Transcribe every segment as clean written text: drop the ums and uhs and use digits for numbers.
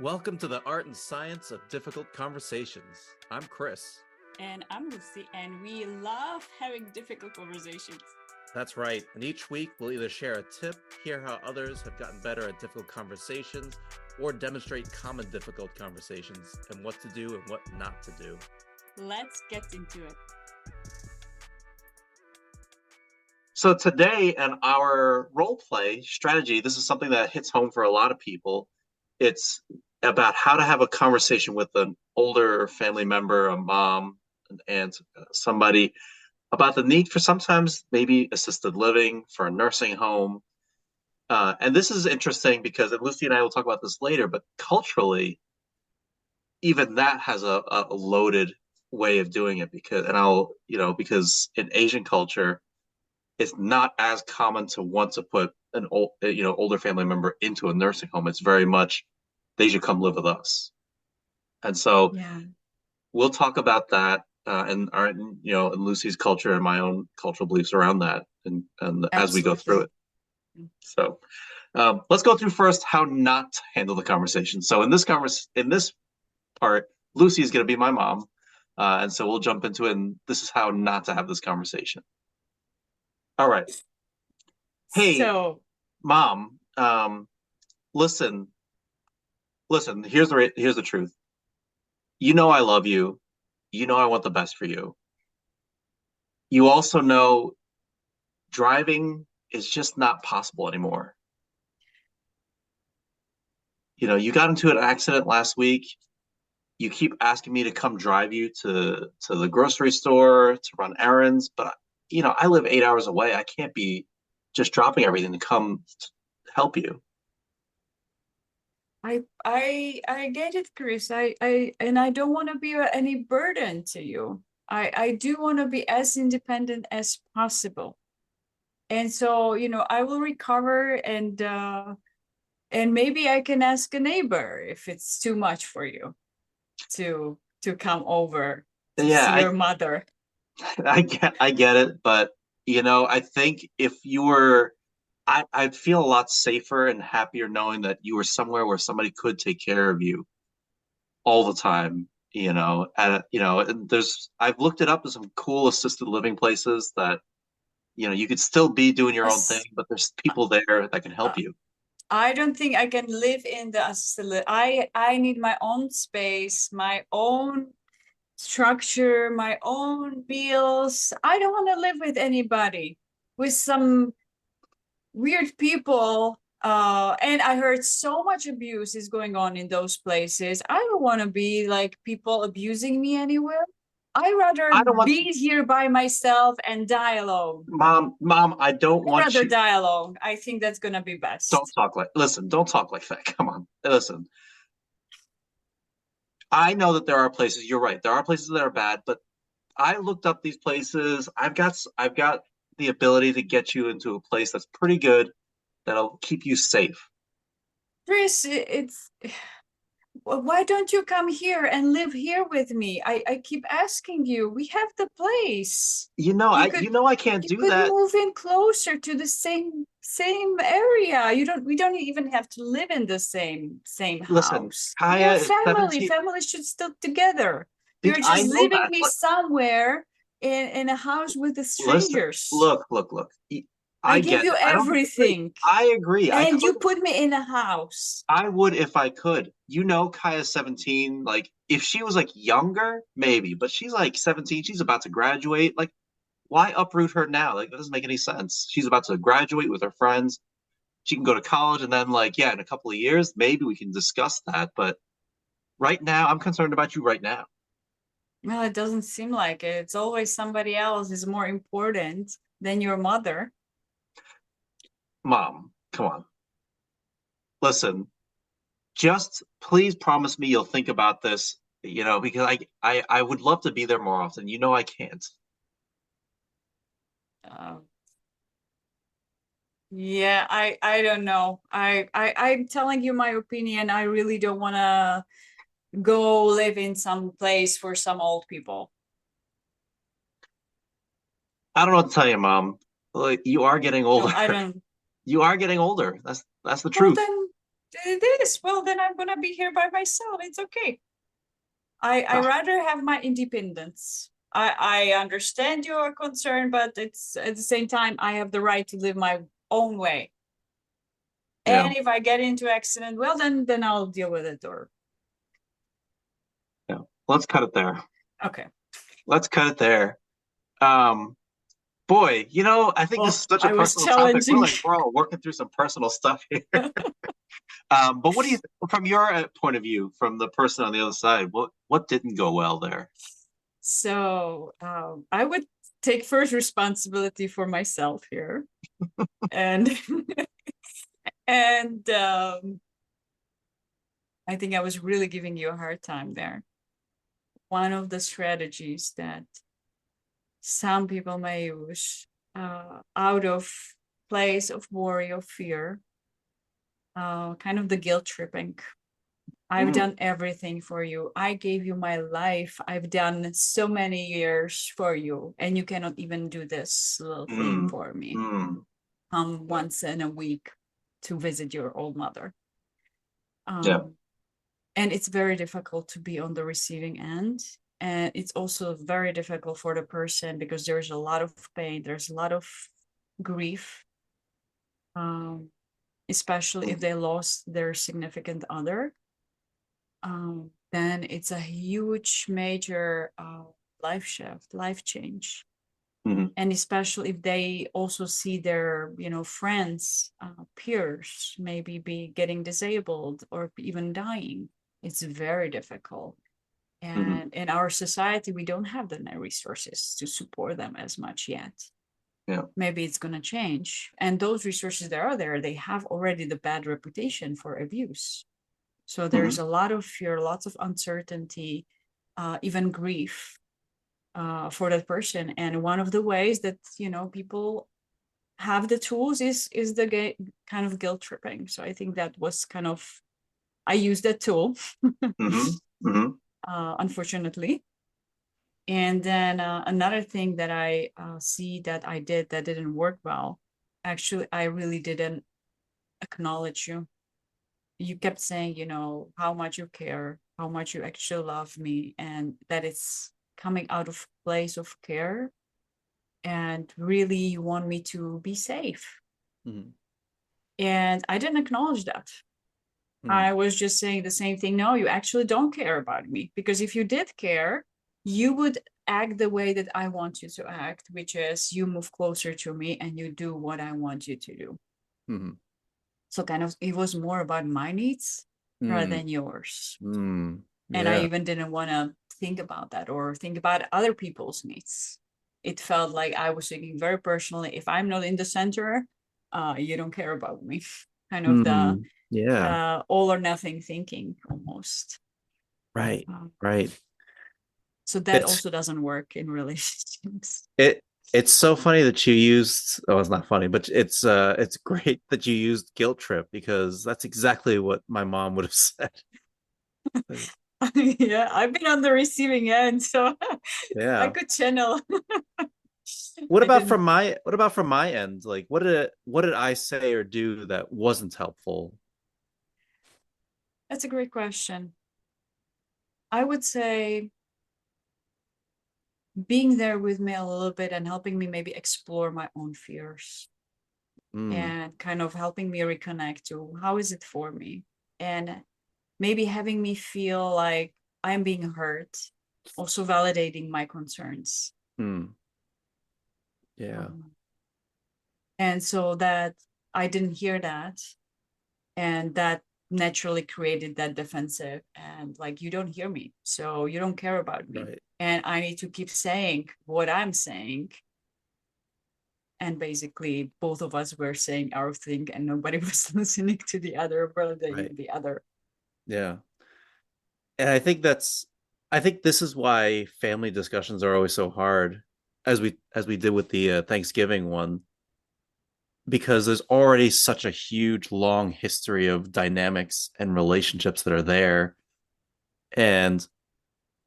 Welcome to the art and science of difficult conversations. I'm Chris. And I'm Lucie, and we love having difficult conversations. That's right. And each week we'll either share a tip, hear how others have gotten better at difficult conversations, or demonstrate common difficult conversations and what to do and what not to do. Let's get into it. So today in our role play strategy, this is something that hits home for a lot of people. It's about how to have a conversation with an older family member, a mom, an aunt, somebody about the need for sometimes maybe assisted living, for a nursing home. And this is interesting because, and Lucy and I will talk about this later, but culturally, even that has a loaded way of doing it because in Asian culture, it's not as common to want to put an older family member into a nursing home. It's very much they should come live with us. And so we'll talk about that and in Lucy's culture and my own cultural beliefs around that and as we go through it. So let's go through first how not to handle the conversation. So in this part, Lucy is going to be my mom. And so we'll jump into it, and this is how not to have this conversation. All right. Hey, Mom, listen, here's the truth. You know I love you. You know I want the best for you. You also know driving is just not possible anymore. You know, you got into an accident last week. You keep asking me to come drive you to the grocery store, to run errands, but I live 8 hours away. I can't be just dropping everything to come help you. I get it, Chris. I don't want to be any burden to you. I do want to be as independent as possible. And so, I will recover and maybe I can ask a neighbor if it's too much for you to come over to see your mother. I get it, but I think if you were, I'd feel a lot safer and happier knowing that you were somewhere where somebody could take care of you all the time. And I've looked it up as some cool assisted living places that you could still be doing your own thing, but there's people there that can help you. I don't think I can live in the assisted living. I need my own space, my own structure, my own bills. I don't want to live with anybody, with some weird people. And I heard so much abuse is going on in those places. I don't want to be like people abusing me anywhere. I be here by myself and die alone. Mom, I don't want rather die alone. I think that's gonna be best. Don't talk like that. Come on. Listen. I know that there are places, you're right. There are places that are bad, but I looked up these places. I've got the ability to get you into a place that's pretty good, that'll keep you safe. Chris, why don't you come here and live here with me? I keep asking you. We have the place. I can't do that. Move in closer to the same area. We don't even have to live in the same house. Listen, Kaya, family should stick together. You're just leaving me somewhere in a house with the strangers. Listen, look. I give you everything. I agree. And you put me in a house. I would if I could. Kaya's 17. Like, if she was, younger, maybe. But she's, 17. She's about to graduate. Like, why uproot her now? Like, that doesn't make any sense. She's about to graduate with her friends. She can go to college. And then, in a couple of years, maybe we can discuss that. But right now, I'm concerned about you right now. Well, it doesn't seem like it. It's always somebody else is more important than your mother. Mom, come on. Listen, just please promise me you'll think about this, because I would love to be there more often. I can't. Yeah, I don't know. I'm telling you my opinion. I really don't want to go live in some place for some old people. I don't know what to tell you, Mom. You are getting older. No, I don't. You are getting older. That's the truth. Then It is. Well, then I'm gonna be here by myself. It's okay. I Ah, rather have my independence. I understand your concern, but it's at the same time I have the right to live my own way. yeah, And if I get into accident, well then I'll deal with it. Or yeah. Let's cut it there. okay. Let's cut it there. Um, Boy, I think this Well, is such a I was personal topic. challenging. We're all working through some personal stuff here. But what do you, from your point of view, from the person on the other side, what didn't go well there? So I would take first responsibility for myself here, and and I think I was really giving you a hard time there. One of the strategies that some people may use out of place of worry or fear, kind of the guilt tripping. I've done everything for you. I gave you my life. I've done so many years for you, and you cannot even do this little thing Mm, for me. mm, yeah, Once in a week to visit your old mother. yeah. And it's very difficult to be on the receiving end. And it's also very difficult for the person because there's a lot of pain, there's a lot of grief, especially if they lost their significant other. Then it's a huge, major life shift, life change. Hmm. And especially if they also see their, friends, peers, maybe be getting disabled or even dying. It's very difficult. Hmm. And in our society, we don't have the resources to support them as much yet. Yeah. Maybe it's going to change. And those resources that are there, they have already the bad reputation for abuse. So Hmm. there's a lot of fear, lots of uncertainty, even grief for that person. And one of the ways that people have the tools is the kind of guilt tripping. So I think that was kind of, I used that tool, Hmm. Hmm. unfortunately. And then another thing that I see that I did that didn't work well, actually, I really didn't acknowledge you. You kept saying, how much you care, how much you actually love me, and that it's coming out of place of care and really you want me to be safe. Mhm. And I didn't acknowledge that. Mm. I was just saying the same thing. No, you actually don't care about me. Because if you did care, you would act the way that I want you to act, which is you move closer to me and you do what I want you to do. Mhm. So kind of it was more about my needs rather Mm. than yours. Mm. And I Yeah. even didn't want to think about that or think about other people's needs. It felt like I was thinking very personally, if I'm not in the center, you don't care about me. Kind of the Mm. Yeah. all or nothing thinking almost. Right. Um, Right. so that It's also doesn't work in relationships. it it's so funny that you used, oh, it's not funny, but it's great that you used guilt trip because that's exactly what my mom would have said. Yeah, I've been on the receiving end, so I Yeah. could channel. What I about didn't. from my end? Like what did I say or do that wasn't helpful? That's a great question. I would say being there with me a little bit and helping me maybe explore my own fears Mm. and kind of helping me reconnect to how is it for me and maybe having me feel like I'm being heard, also validating my concerns. Mm. Yeah. Um, and so that I didn't hear that, and that naturally created that defensive and like you don't hear me, so you don't care about me, Right. and I need to keep saying what I'm saying. And basically both of us were saying our thing and nobody was listening to the other, validating Right. the other. Yeah. And I think this is why family discussions are always so hard, as we did with the Thanksgiving one, because there's already such a huge long history of dynamics and relationships that are there. And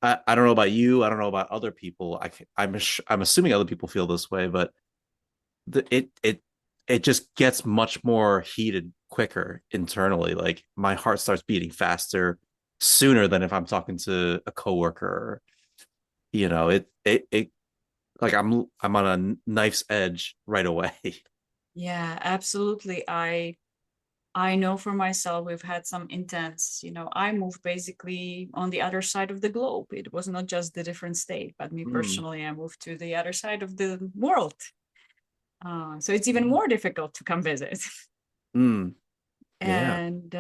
I don't know about you, I don't know about other people. I'm assuming other people feel this way, but it just gets much more heated quicker internally. Like my heart starts beating faster sooner than if I'm talking to a coworker. It like I'm on a knife's edge right away. Yeah, absolutely. I know for myself, we've had some intense, I moved basically on the other side of the globe. It was not just the different state, but me Mm, personally, I moved to the other side of the world. So it's even more difficult to come visit. mm, yeah. And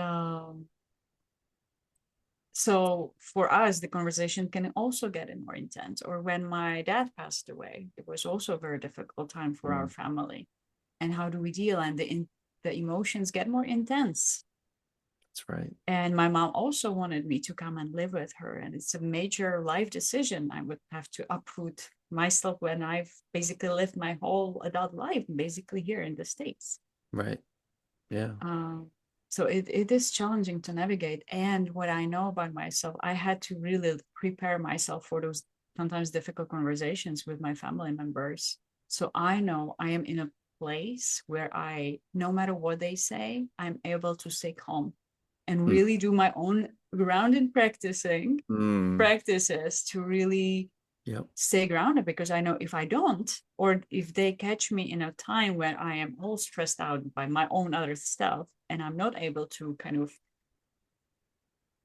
so for us, the conversation can also get more intense. Or when my dad passed away, it was also a very difficult time for our Mm, family. And how do we deal? And the emotions get more intense. that's right. And my mom also wanted me to come and live with her. And it's a major life decision. I would have to uproot myself when I've basically lived my whole adult life, basically here in the States. Right. Yeah. So it is challenging to navigate. And what I know about myself, I had to really prepare myself for those sometimes difficult conversations with my family members. So I know I am in a place where no matter what they say, I'm able to stay calm and Mm, really do my own grounded mm, practices to really yep. stay grounded, because I know if I don't, or if they catch me in a time when I am all stressed out by my own other stuff and I'm not able to kind of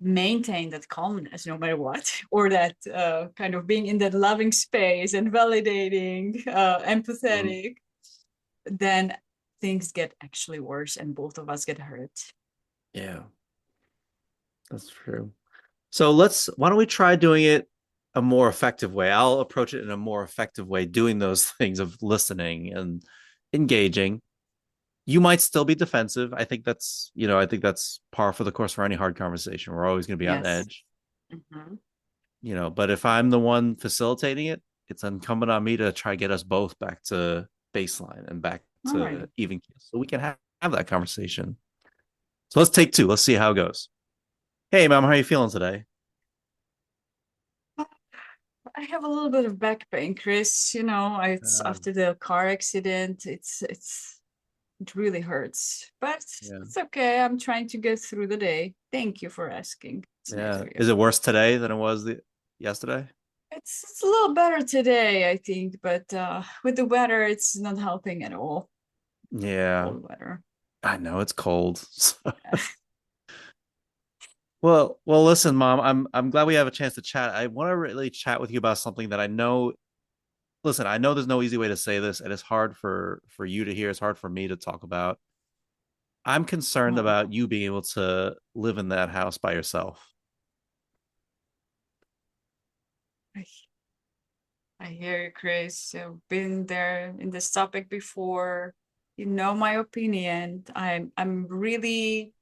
maintain that calmness no matter what, or that kind of being in that loving space and validating, Mm, empathetic, then things get actually worse and both of us get hurt. yeah, that's true. So why don't we try doing it a more effective way? I'll approach it in a more effective way, doing those things of listening and engaging. You might still be defensive. I think that's par for the course for any hard conversation. We're always going to be on Yes. edge, Mm-hmm. but if I'm the one facilitating it, it's incumbent on me to try to get us both back to baseline and back All right. to even keel so we can have that conversation. So let's take two. Let's see how it goes. Hey, mom, how are you feeling today? I have a little bit of back pain, Chris. It's Uh, after the car accident. It really hurts, but yeah. it's okay. I'm trying to get through the day. Thank you for asking. It's nice Yeah. of you. Is it worse today than it was yesterday? It's a little better today, I think, but with the weather, it's not helping at all. Yeah. Cold weather. I know it's cold. Well, listen, Mom, I'm glad we have a chance to chat. I want to really chat with you about something that I know. Listen, I know there's no easy way to say this, and it's hard for you to hear. It's hard for me to talk about. I'm concerned Oh, about you being able to live in that house by yourself. I, I hear you, Chris. I've been there in this topic before. You know my opinion. I'm really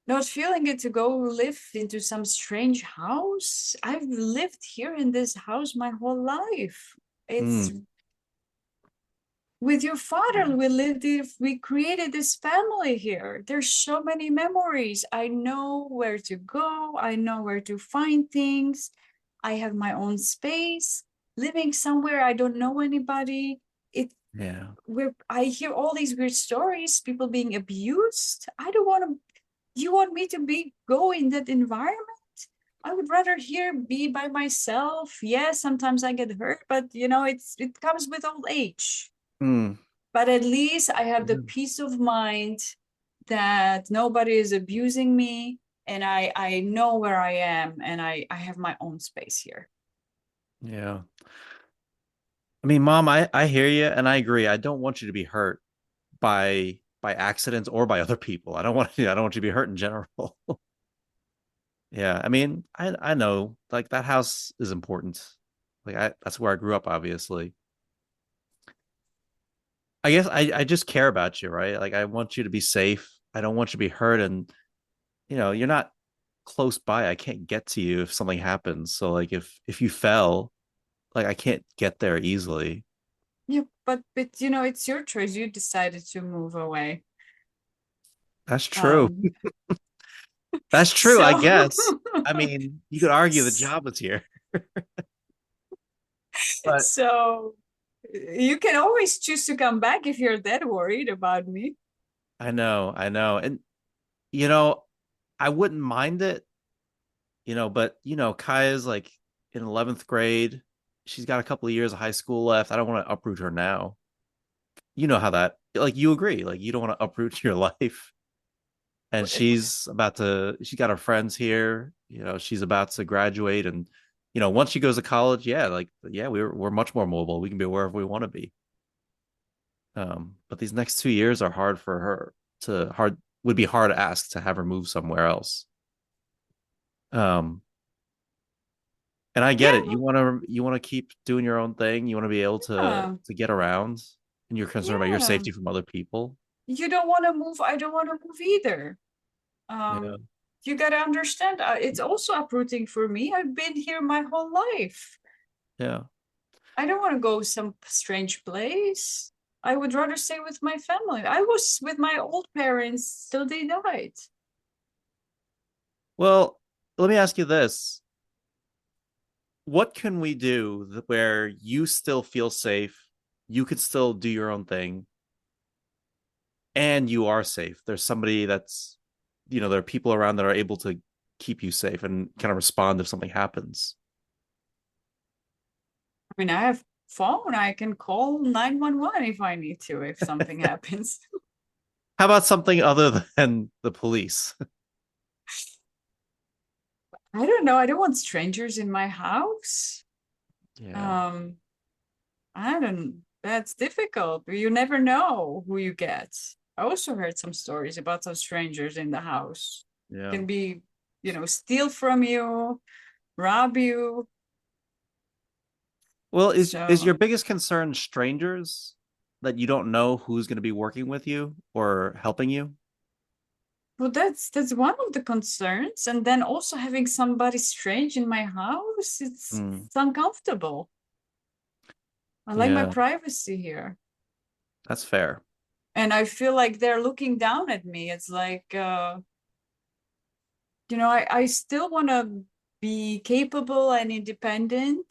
not feeling it to go live into some strange house. I've lived here in this house my whole life. It's Mm, with your father, yeah. we created this family here. There's so many memories. I know where to go, I know where to find things. I have my own space. Living somewhere I don't know anybody. It Yeah. where I hear all these weird stories, people being abused. I don't want to. You want me to go in that environment? I would rather here be by myself. Yes, sometimes I get hurt, but it comes with old age. Mm, But at least I have the yeah. peace of mind that nobody is abusing me, and I know where I am, and I have my own space here. Yeah. I mean, Mom, I hear you and I agree. I don't want you to be hurt by accidents or by other people. I don't want you to be hurt in general. Yeah, I mean, I know like that house is important. That's where I grew up, obviously. I guess I just care about you, right? Like I want you to be safe. I don't want you to be hurt and you're not close by. I can't get to you if something happens. So like if you fell, like I can't get there easily. Yeah, but it's your choice. You decided to move away. That's true. Um, That's true, I so guess. I mean, you could argue the job was here, but so you can always choose to come back if you're that worried about me. I know. And you know, I wouldn't mind it, but Kaya's like in 11th grade. She's got a couple of years of high school left. I don't want to uproot her now. You know how that, like, you agree, like you don't want to uproot your life. And she's got her friends here. She's about to graduate, and once she goes to college, yeah, like, yeah, we're much more mobile. We can be wherever we want to be. But these next 2 years are hard for her to hard would be hard to ask to have her move somewhere else. Um, and I get Yeah, it. You want to keep doing your own thing. You want to be able to yeah, to get around, and you're concerned about your yeah. safety from other people. You don't want to move. I don't want to move either. Yeah, You got to understand, it's also uprooting for me. I've been here my whole life. yeah. I don't want to go some strange place. I would rather stay with my family. I was with my old parents till they died. Well, let me ask you this. What can we do where you still feel safe, you could still do your own thing, and you are safe? There's somebody there are people around that are able to keep you safe and kind of respond if something happens. I mean, I have phone. I can call 911 if I need to, if something happens. How about something other than the police? I don't know. I don't want strangers in my house. Yeah, Um, I don't, that's difficult. You never know who you get. I also heard some stories about some strangers in the house. yeah. Can be, steal from you, rob you. Well, is your So, biggest concern strangers that you don't know who's going to be working with you or helping you? well, that's one of the concerns. And then also having somebody strange in my house, Mm, it's uncomfortable. I like my yeah, privacy here. that's fair. And I feel like they're looking down at me. It's like, I still want to be capable and independent.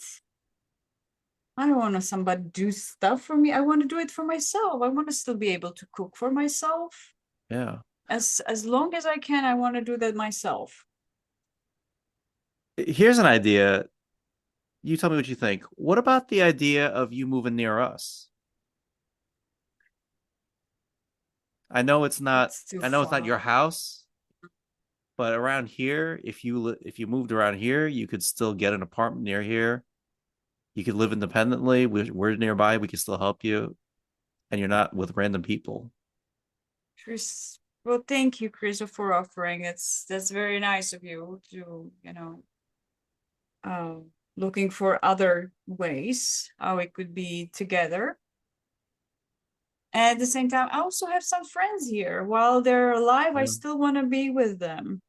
I don't want to somebody do stuff for me. I want to do it for myself. I want to still be able to cook for myself. Yeah. As long as I can, I want to do that myself. Here's an idea. You tell me what you think. What about the idea of you moving near us? I know it's not It's too I know it's not your far. house, but around here, if you moved around here, you could still get an apartment near here. You could live independently. We're nearby. We can still help you, and you're not with random people. Chris, well, thank you, Chris, for offering. That's very nice of you to, uh, looking for other ways how it could be together. And at the same time, I also have some friends here. While they're alive, I Yeah. still want to be with them.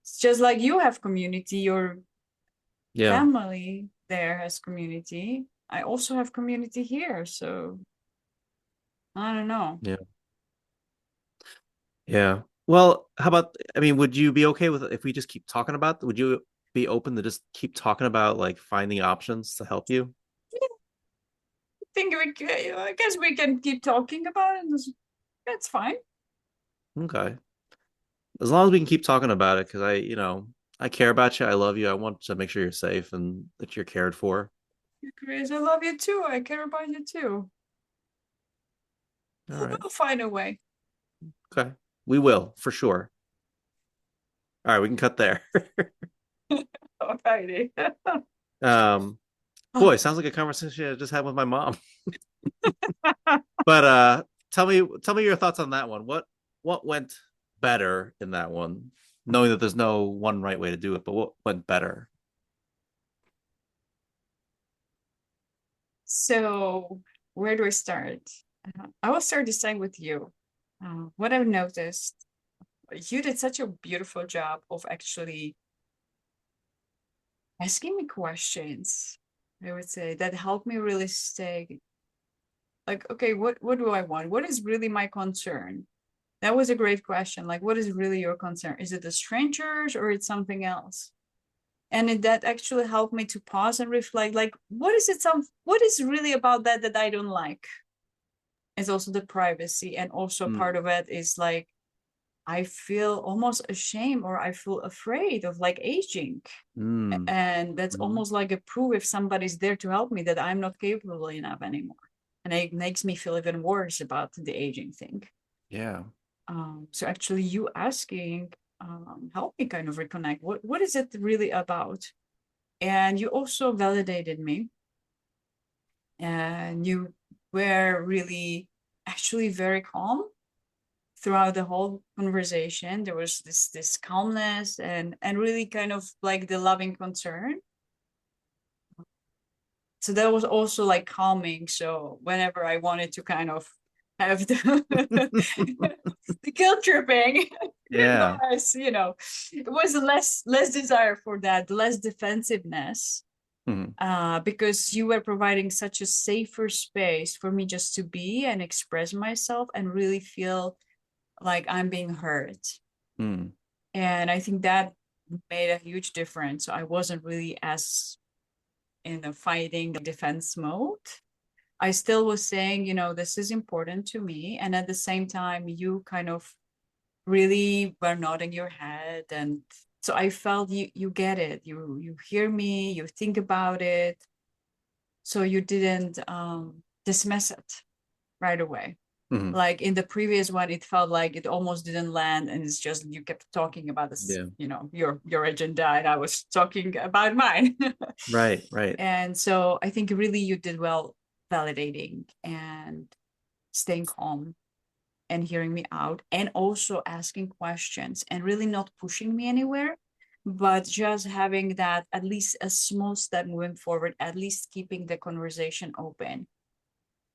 It's just like you have community, your Yeah. family there has community. I also have community here. So I don't know. Yeah. Yeah. Well, how about, I mean, would you be okay with if we just keep talking about, would you be open to just keep talking about like finding options to help you? I guess we can keep talking about it. That's fine. Okay. As long as we can keep talking about it, because I care about you. I love you. I want to make sure you're safe and that you're cared for. Chris, I love you too. I care about you too. All right. We'll find a way. Okay. We will for sure. All right. We can cut there. Alrighty. um, Boy, sounds like a conversation I just had with my mom. But tell me your thoughts on that one. What went better in that one? Knowing that there's no one right way to do it, but what went better? So, where do I start? I will start this time with you. What I've noticed, you did such a beautiful job of actually asking me questions. I would say that helped me really stay like, okay, what do I want? What is really my concern? That was a great question. Like, what is really your concern? Is it the strangers or it's something else? And that actually helped me to pause and reflect. Like, what is really about that I don't like? It's also the privacy, and also part Mm, of it is like I feel almost ashamed, or I feel afraid of like aging. mm, And that's mhm. almost like a proof, if somebody's there to help me, that I'm not capable enough anymore. And it makes me feel even worse about the aging thing. Yeah. So actually you asking help me kind of reconnect. What is it really about? And you also validated me, and you were really actually very calm throughout the whole conversation. There was this calmness and really kind of like the loving concern. So that was also like calming. So whenever I wanted to kind of have the guilt tripping, it Yeah. was, it was less desire for that, less defensiveness, Mhm. because you were providing such a safer space for me just to be and express myself and really feel like I'm being heard. Mm. And I think that made a huge difference. So I wasn't really as in a fighting defense mode. I still was saying, this is important to me. And at the same time, you kind of really were nodding your head. And so I felt you get it. You hear me, you think about it. So you didn't dismiss it right away. Mhm. Like in the previous one, it felt like it almost didn't land, and it's just you kept talking about this, Yeah. your agenda, and I was talking about mine. Right, right. And so I think really you did well validating and staying calm and hearing me out, and also asking questions and really not pushing me anywhere, but just having that at least a small step moving forward, at least keeping the conversation open.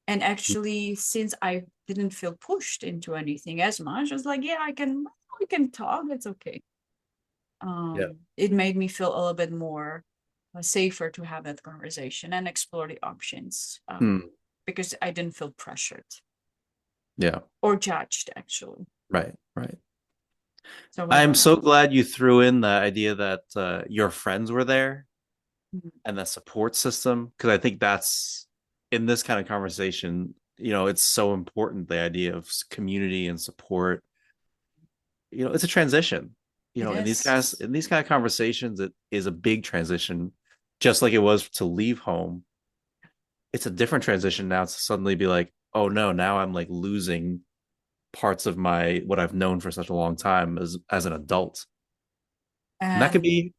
And actually, since I didn't feel pushed into anything as much, I was like, yeah, we can talk, it's okay. Yeah. It made me feel a little bit more safer to have that conversation and explore the options, Mm. because I didn't feel pressured Yeah. or judged, actually. Right, right. So what I'm about so glad you threw in the idea that your friends were there you? and the support system, because I think that's in this kind of conversation, it's so important, the idea of community and support. It's a transition. It In these is. guys in these kind of conversations, it is a big transition, just like it was to leave home. It's a different transition now to suddenly be like, oh no, now I'm like losing parts of my what I've known for such a long time as an adult. And And that could be,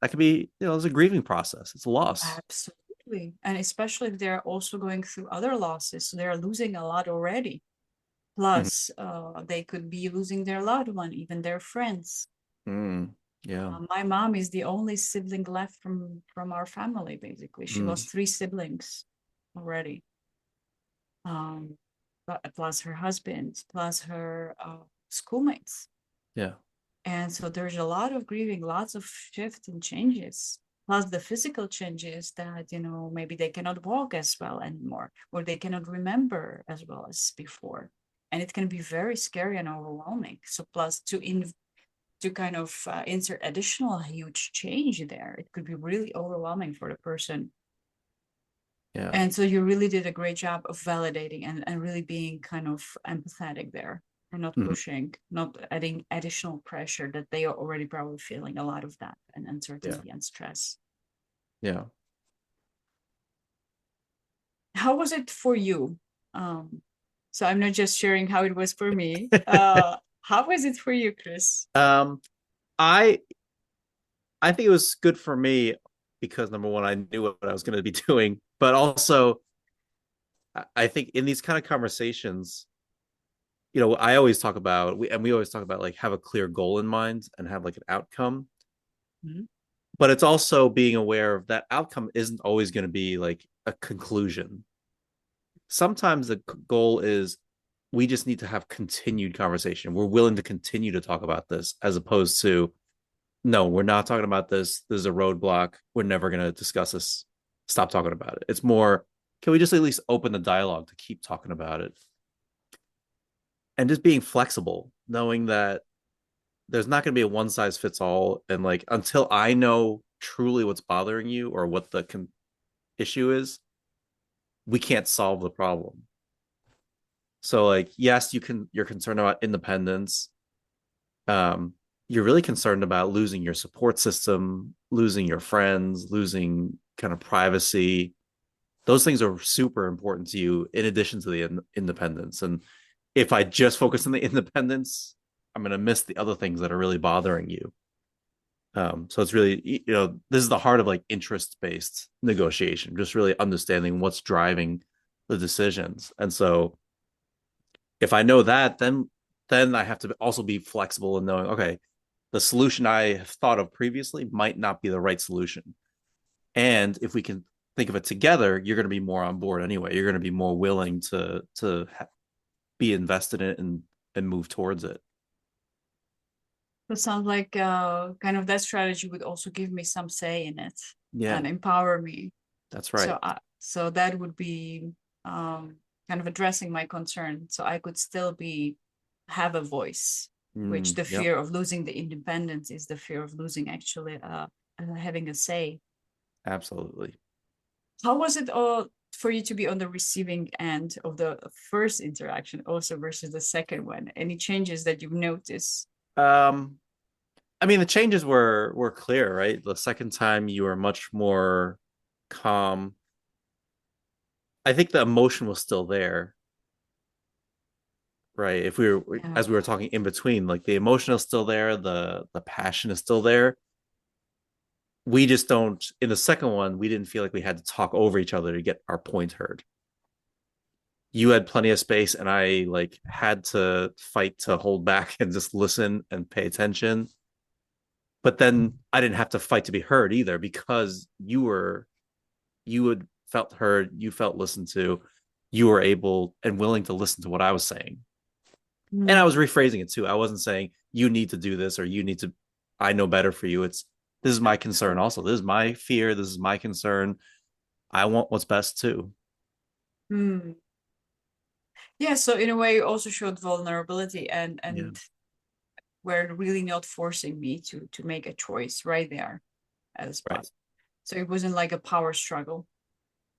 it's a grieving process. It's a loss. absolutely. And especially if they're also going through other losses. So they're losing a lot already. Mhm. Plus, they could be losing their loved one, even their friends. Mm, yeah. My mom is the only sibling left from our family, basically. She Mm, lost three siblings already. Plus her husband, plus her schoolmates. yeah. And so there's a lot of grieving, lots of shift and changes, plus the physical changes that, maybe they cannot walk as well anymore, or they cannot remember as well as before. And it can be very scary and overwhelming. So plus to kind of insert additional huge change there, it could be really overwhelming for the person. Yeah. And so you really did a great job of validating and really being kind of empathetic there, and not Mhm. pushing, not adding additional pressure that they are already probably feeling a lot of that and Yeah. uncertainty and stress. Yeah. How was it for you? Um, so I'm not just sharing how it was for me. How was it for you, Chris? um I I think it was good for me because number one, I knew what I was going to be doing, but also I think in these kind of conversations, I always talk about we always talk about like have a clear goal in mind and have like an outcome. Mhm. But it's also being aware of that outcome isn't always going to be like a conclusion. Sometimes the goal is we just need to have continued conversation. We're willing to continue to talk about this as opposed to no, we're not talking about this. This is a roadblock. We're never going to discuss this. Stop talking about it. It's more, can we just at least open the dialogue to keep talking about it? And just being flexible, knowing that there's not going to be a one size fits all. And like, until I know truly what's bothering you or what the issue is, we can't solve the problem. So like, yes, you're concerned about independence. Um, you're really concerned about losing your support system, losing your friends, losing kind of privacy. Those things are super important to you in addition to the independence. And if I just focus on the independence, I'm going to miss the other things that are really bothering you. So it's really, this is the heart of like interest based negotiation, just really understanding what's driving the decisions. And so if I know that, then I have to also be flexible in knowing, okay, the solution I have thought of previously might not be the right solution. And if we can think of it together, you're going to be more on board anyway. You're going to be more willing to be invested in it and move towards it. That sounds like kind of that strategy would also give me some say in it Yeah, and empower me. that's So right. so that would be kind of addressing my concern, so I could still have a voice, which the Yep, fear of losing the independence is the fear of losing actually having a say. absolutely. How was it for you to be on the receiving end of the first interaction also versus the second one? Any changes that you've noticed? Um, I mean, the changes were clear, right? The second time you were much more calm. I think the emotion was still there, right? If we were Yeah. as we were talking in between, like the emotion is still there, the passion is still there. We just don't in the second one, we didn't feel like we had to talk over each other to get our point heard. You had plenty of space and I like had to fight to hold back and just listen and pay attention. But then I didn't have to fight to be heard either because you had felt heard, you felt listened to, you were able and willing to listen to what I was saying. And I was Mm, rephrasing it too. I wasn't saying you need to do this or you need to I know better for you. It's this is my concern also. This is my fear, this is my concern. I want what's best too. mm. Yeah, so in a way you also showed vulnerability and Yeah. were really not forcing me to make a choice right there at the spot. Right. So it wasn't like a power struggle.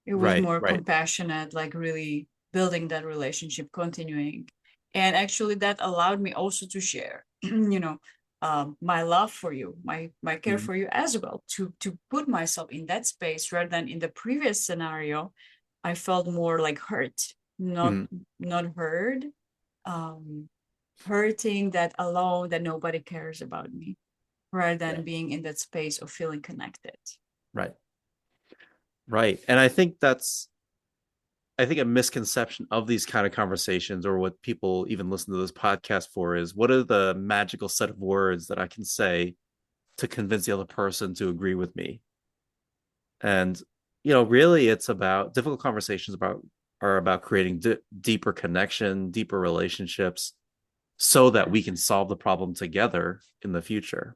It was Right. more Right. compassionate, like really building that relationship, continuing. And actually that allowed me also to share, my love for you, my care Mm-hmm. for you as well, to put myself in that space rather than in the previous scenario. I felt more like hurt, not Mm-hmm. not heard, um, hurting that alone, that nobody cares about me, rather than Right. being in that space of feeling connected. Right. Right. And I think a misconception of these kind of conversations or what people even listen to this podcast for is what are the magical set of words that I can say to convince the other person to agree with me? And really it's about difficult conversations about are about creating deeper connection, deeper relationships so that we can solve the problem together in the future.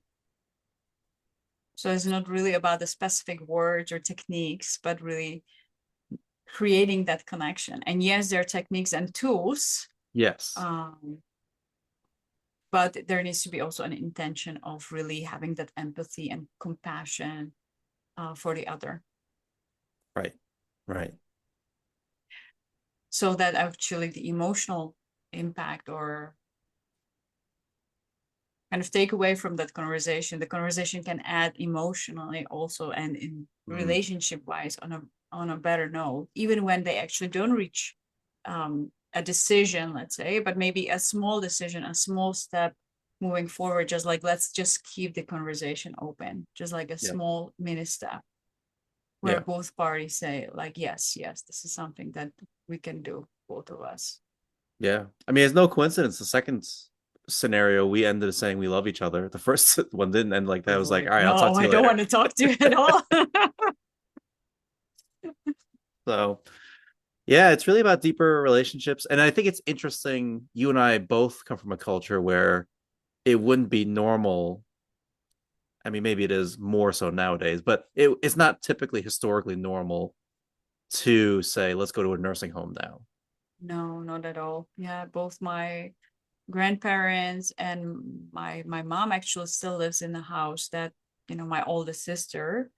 So it's not really about the specific words or techniques, but really creating that connection. And yes, there are techniques and tools, Yes. um, but there needs to be also an intention of really having that empathy and compassion for the other. Right. Right. So that actually the emotional impact or kind of take away from that conversation, the conversation can add emotionally also and in Mm-hmm. relationship wise on a better note, even when they actually don't reach a decision, let's say, but maybe a small decision, a small step moving forward, just like let's just keep the conversation open, just like a Yeah. small mini step where Yeah. both parties say like, yes, yes, this is something that we can do, both of us. Yeah. I mean, it's no coincidence. The second scenario, we ended saying we love each other. The first one didn't end like that. It was like, Avoid. all right, I'll talk No, to I you don't later. want to talk to you at all. So, yeah, it's really about deeper relationships. And I think it's interesting. You and I both come from a culture where it wouldn't be normal. I mean, maybe it is more so nowadays, but it's not typically historically normal to say, let's go to a nursing home now. No, not at all. Yeah, both my grandparents and my mom actually still lives in the house that my oldest sister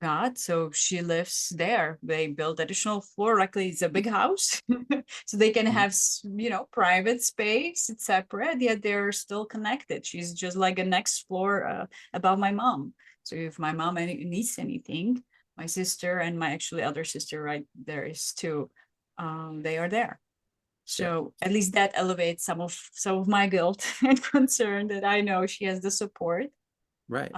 got. So she lives there. They built additional floor. Luckily, it's a big house, so they can have, private space. It's separate, yet they're still connected. She's just like a next floor above my mom. So if my mom needs anything, my sister and my actually other sister right there is too. They are there. Yeah. So at least that elevates some of my guilt and concern that I know she has the support. Right.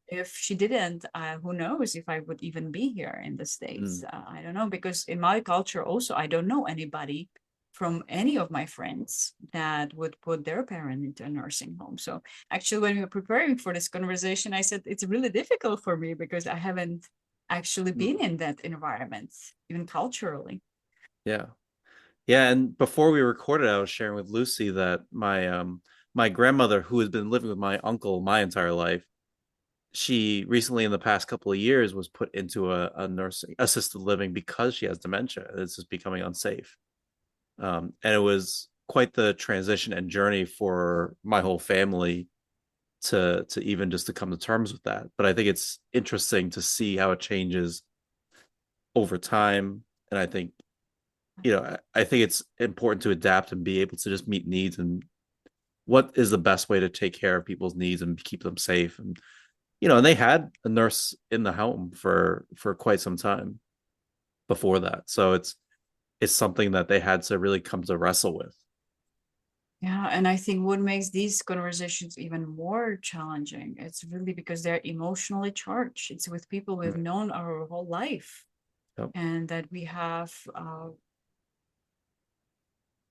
If she didn't, who knows if I would even be here in the States. Mm. I don't know, because in my culture also, I don't know anybody from any of my friends that would put their parent into a nursing home. So actually, when we were preparing for this conversation, I said it's really difficult for me because I haven't actually Mm. been in that environment, even culturally. Yeah. Yeah, and before we recorded, I was sharing with Lucy that my grandmother, who has been living with my uncle my entire life, she recently in the past couple of years was put into a nursing assisted living because she has dementia. It's just becoming unsafe. And it was quite the transition and journey for my whole family to even just to come to terms with that. But I think it's interesting to see how it changes over time. And I think, I think it's important to adapt and be able to just meet needs and what is the best way to take care of people's needs and keep them safe. And and they had a nurse in the home for quite some time before that. So it's something that they had to really come to wrestle with. Yeah, and I think what makes these conversations even more challenging, it's really because they're emotionally charged. It's with people we've Right. known our whole life Yep. and that we have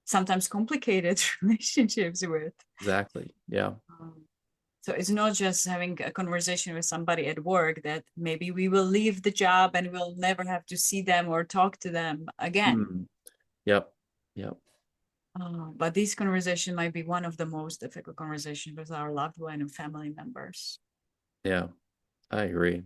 sometimes complicated relationships with. Exactly. Yeah. Um, so it's not just having a conversation with somebody at work that maybe we will leave the job and we'll never have to see them or talk to them again. Mm. Yep. Yep. But this conversation might be one of the most difficult conversations with our loved one and family members. Yeah. I agree.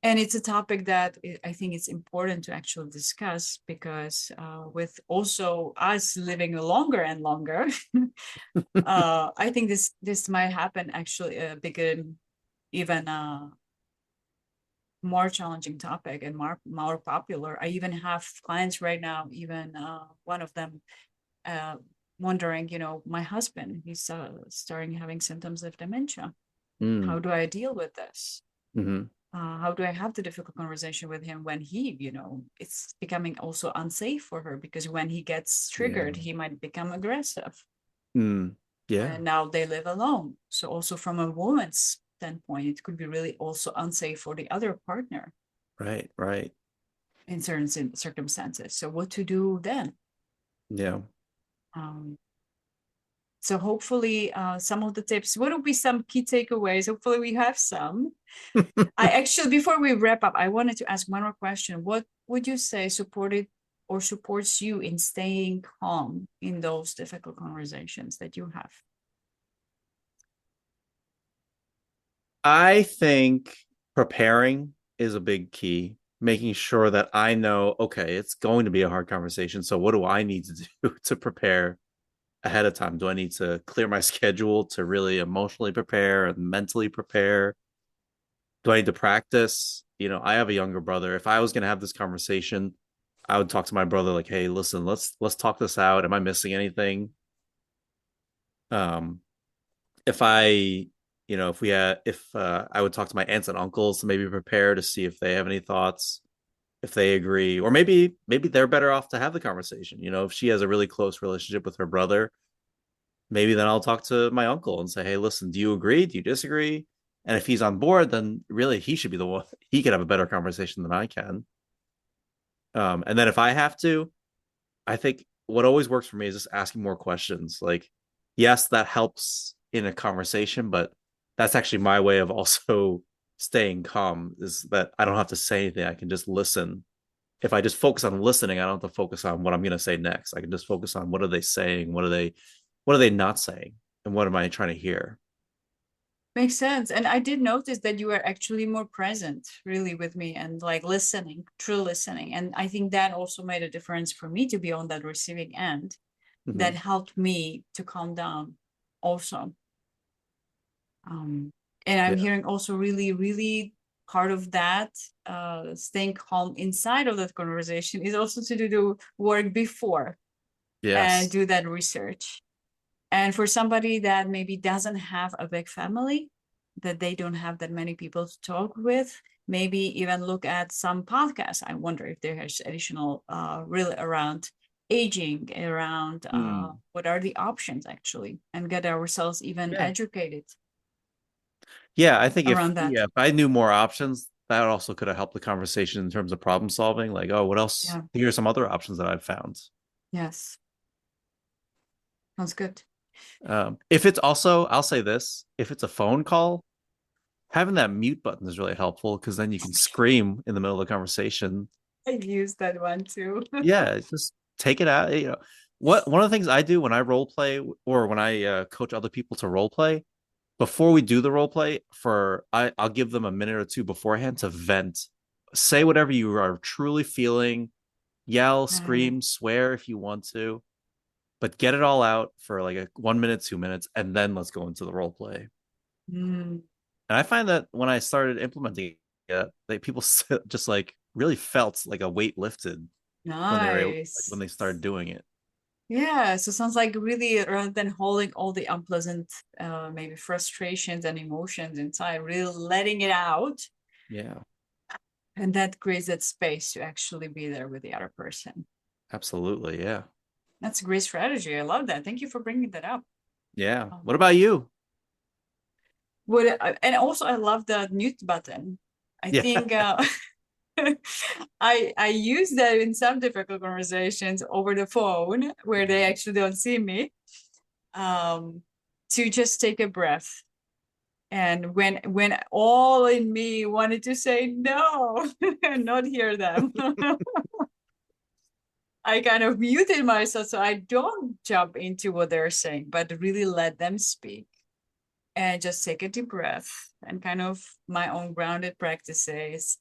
And it's a topic that I think it's important to actually discuss because with also us living longer and longer, I think this might happen actually become even a more challenging topic and more popular. I even have clients right now, even one of them uh, wondering, my husband, he's starting having symptoms of dementia. How Mm. do I deal with this? Hmm. How do I have the difficult conversation with him when he, it's becoming also unsafe for her because when he gets Yeah. triggered, he might become aggressive. Mm. Yeah. And now they live alone. So also from a woman's standpoint, it could be really also unsafe for the other partner Right. Right. in certain circumstances. So what to do then? Yeah. Um, so hopefully some of the tips, what would be some key takeaways? Hopefully we have some. I actually, before we wrap up, I wanted to ask one more question. What would you say supported or supports you in staying calm in those difficult conversations that you have? I think preparing is a big key, making sure that I know, okay, it's going to be a hard conversation. So what do I need to do to prepare ahead of time? Do I need to clear my schedule to really emotionally prepare and mentally prepare? Do I need to practice? I have a younger brother. If I was going to have this conversation, I would talk to my brother like, "Hey, listen, let's talk this out. Am I missing anything?" Um, if I, if we had, if I would talk to my aunts and uncles to maybe prepare to see if they have any thoughts, if they agree, or maybe they're better off to have the conversation. If she has a really close relationship with her brother, maybe then I'll talk to my uncle and say, "Hey, listen, do you agree? Do you disagree?" And if he's on board, then really he should be the one. He could have a better conversation than I can. And then if I have to, I think what always works for me is just asking more questions. Like, yes, that helps in a conversation, but that's actually my way of also staying calm is that I don't have to say anything. I can just listen. If I just focus on listening, I don't have to focus on what I'm going to say next. I can just focus on what are they saying? What are they not saying? And what am I trying to hear? Makes sense. And I did notice that you were actually more present really with me and like listening, true listening. And I think that also made a difference for me to be on that receiving end. That Mm-hmm. helped me to calm down also. Um, and I'm Yeah. hearing also really, really part of that, staying calm inside of that conversation, is also to do the work before and Yes. do that research. And for somebody that maybe doesn't have a big family, that they don't have that many people to talk with, maybe even look at some podcasts. I wonder if there's additional really around aging, around Mm. what are the options actually, and get ourselves even Yeah. educated Yeah, I think around that. if I knew more options, that also could have helped the conversation in terms of problem solving. Like, oh, what else? Yeah. Here are some other options that I've found. Yes. Sounds good. If it's also, I'll say this, if it's a phone call, having that mute button is really helpful because then you can scream in the middle of the conversation. I use that one too. Yeah, just take it out. You know, one of the things I do when I role play or when I coach other people to role play, before we do the role play, I'll give them a minute or two beforehand to vent. Say whatever you are truly feeling, yell, scream, swear if you want to, but get it all out for like a 1 minute, 2 minutes, and then let's go into the role play. Mm, And I find that when I started implementing it, like people just like really felt like a weight lifted when they were able, like when nice. they started doing it. Yeah, so sounds like really rather than holding all the unpleasant, maybe frustrations and emotions inside, really letting it out, Yeah, and that creates that space to actually be there with the other person. absolutely. Yeah. That's a great strategy. I love that. Thank you for bringing that up. Yeah. What Um, about you? and also I love the mute button. I Yeah. think I use that in some difficult conversations over the phone where they actually don't see me, to just take a breath. And when all in me wanted to say no and not hear them, I kind of muted myself so I don't jump into what they're saying, but really let them speak and just take a deep breath, and kind of my own grounded practices,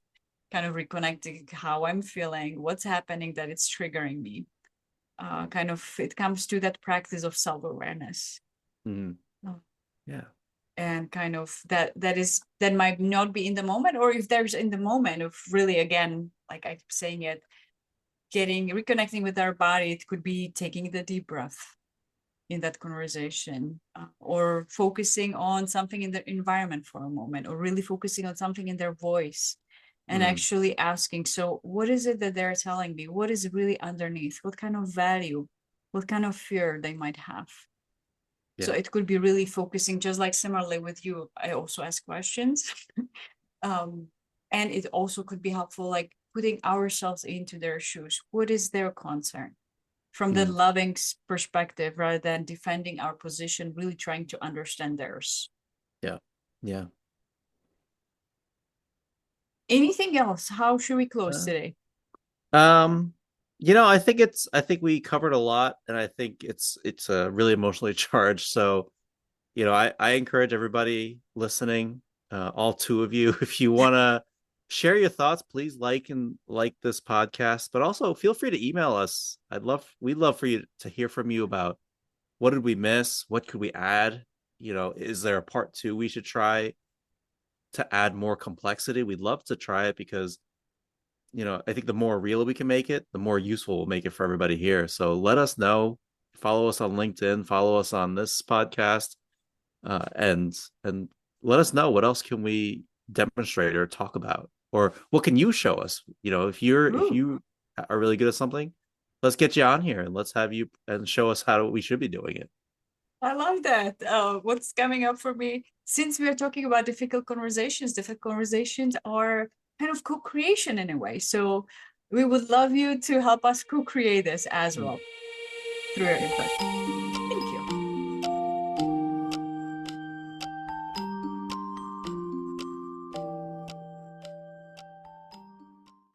kind of reconnecting how I'm feeling, what's happening that it's triggering me. Kind of it comes to that practice of self-awareness. Mhm. Oh. Yeah. And kind of that might not be in the moment, or if there's in the moment of really, again, like I keep saying it, getting reconnecting with our body, it could be taking the deep breath in that conversation, or focusing on something in the environment for a moment, or really focusing on something in their voice and Mm. actually asking, so what is it that they're telling me? What is really underneath? What kind of value, what kind of fear they might have? So Yeah. it could be really focusing, just like similarly with you, I also ask questions. um, and it also could be helpful, like putting ourselves into their shoes. What is their concern? From the Mm. loving perspective, rather than defending our position, really trying to understand theirs. Yeah. Yeah. Anything else? How should we close Uh, today? Um, I think we covered a lot, and I think it's really emotionally charged. So, I encourage everybody listening, all two of you, if you want to share your thoughts, please like this podcast, but also feel free to email us. We'd love for you to hear from you about what did we miss, what could we add, is there a part two we should try to add more complexity? We'd love to try it because I think the more real we can make it, the more useful we'll make it for everybody here. So let us know. Follow us on LinkedIn. Follow us on this podcast, and let us know what else can we demonstrate or talk about, or what can you show us. If Ooh, you are really good at something, let's get you on here and let's have you and show us how we should be doing it. I love that. What's coming up for me, since we are talking about difficult conversations are kind of co-creation in a way. So we would love you to help us co-create this as well through your input.